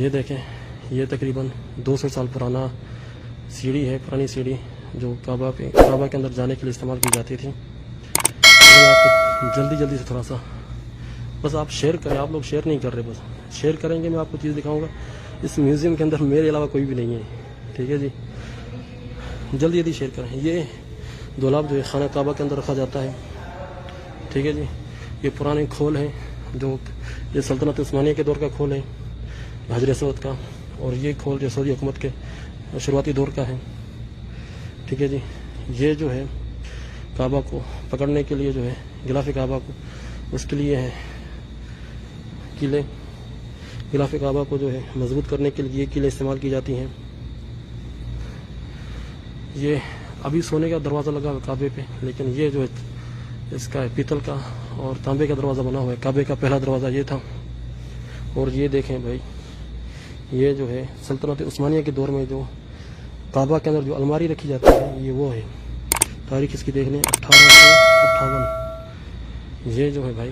یہ دیکھیں، یہ تقریباً 200 سال پرانا سیڑھی ہے، پرانی سیڑھی جو کعبہ کے اندر جانے کے لیے استعمال کی جاتی تھی۔ میں آپ کو جلدی سے تھوڑا سا بس آپ شیئر کریں، آپ لوگ شیئر نہیں کر رہے، بس شیئر کریں گے میں آپ کو چیز دکھاؤں گا۔ اس میوزیم کے اندر میرے علاوہ کوئی بھی نہیں ہے، ٹھیک ہے جی، جلدی شیئر کریں۔ یہ دولاب جو ہے خانہ کعبہ کے اندر رکھا جاتا ہے، ٹھیک ہے جی۔ یہ پرانے کھول ہیں، جو یہ سلطنت عثمانیہ کے دور کا کھول ہے حجر اسود کا، اور یہ کھول جو سعودی حکومت کے شروعاتی دور کا ہے، ٹھیک ہے جی۔ یہ جو ہے کعبہ کو پکڑنے کے لیے جو ہے غلاف کعبہ کو، اس کے لیے ہے کیلیں، غلاف کعبہ کو جو ہے مضبوط کرنے کے لیے یہ کیلیں استعمال کی جاتی ہیں۔ یہ ابھی سونے کا دروازہ لگا ہوا کعبے پہ، لیکن یہ جو ہے اس کا پیتل کا اور تانبے کا دروازہ بنا ہوا ہے۔ کعبے کا پہلا دروازہ یہ تھا۔ اور یہ دیکھیں بھائی، یہ جو ہے سلطنت عثمانیہ کے دور میں جو کعبہ کے اندر جو الماری رکھی جاتی ہے، یہ وہ ہے۔ تاریخ اس کی دیکھ لیں 1858۔ یہ جو ہے بھائی،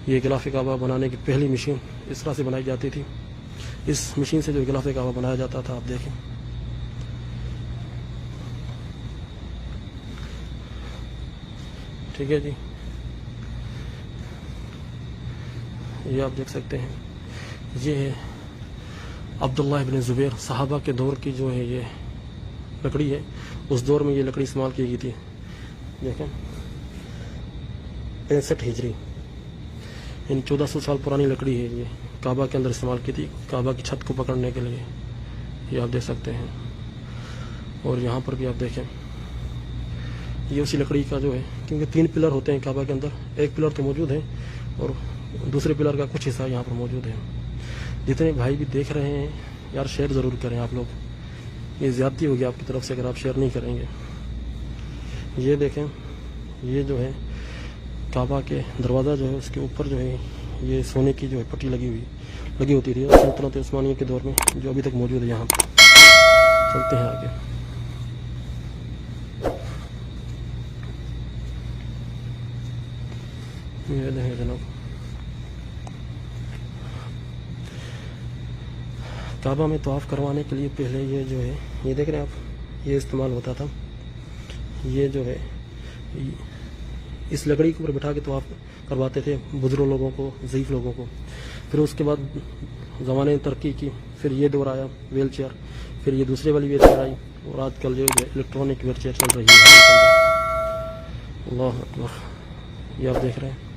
یہ غلاف کعبہ بنانے کی پہلی مشین اس طرح سے بنائی جاتی تھی۔ اس مشین سے جو غلاف کعبہ بنایا جاتا تھا، آپ دیکھیں۔ ٹھیک ہے جی، یہ آپ دیکھ سکتے ہیں۔ یہ ہے عبداللہ ابن زبیر، صحابہ کے دور کی جو ہے یہ لکڑی ہے۔ اس دور میں یہ لکڑی استعمال کی گئی تھی، دیکھیں 65 ہجری، یعنی 1400 سال پرانی لکڑی ہے۔ یہ کعبہ کے اندر استعمال کی تھی، کعبہ کی چھت کو پکڑنے کے لیے، یہ آپ دیکھ سکتے ہیں۔ اور یہاں پر بھی آپ دیکھیں، یہ اسی لکڑی کا جو ہے، کیونکہ 3 پلر ہوتے ہیں کعبہ کے اندر، ایک پلر تو موجود ہے اور دوسرے پلر کا کچھ حصہ یہاں پر موجود ہے۔ جتنے بھائی بھی دیکھ رہے ہیں یار، شیئر ضرور کریں آپ لوگ، یہ زیادتی ہوگی آپ کی طرف سے اگر آپ شیئر نہیں کریں گے۔ یہ دیکھیں، یہ جو ہے کعبہ کے دروازہ جو ہے، اس کے اوپر جو ہے یہ سونے کی جو ہے پٹی لگی ہوتی تھی سلطنت عثمانیہ کے دور میں، جو ابھی تک موجود ہے یہاں پر۔ چلتے ہیں آگے۔ یہ دیکھیں جناب، کعبہ میں طواف کروانے کے لیے پہلے یہ جو ہے، یہ دیکھ رہے ہیں آپ، یہ استعمال ہوتا تھا۔ یہ جو ہے اس لکڑی کے اوپر بٹھا کے طواف کرواتے تھے بزرگ لوگوں کو، ضعیف لوگوں کو۔ پھر اس کے بعد زمانے نے ترقی کی، پھر یہ دور آیا ویل چیئر، پھر یہ دوسرے والی ویل چیئر آئی، اور آج کل جو الیکٹرانک ویل چیئر چل رہی ہے۔ اللہ اکبر، یہ آپ دیکھ رہے ہیں۔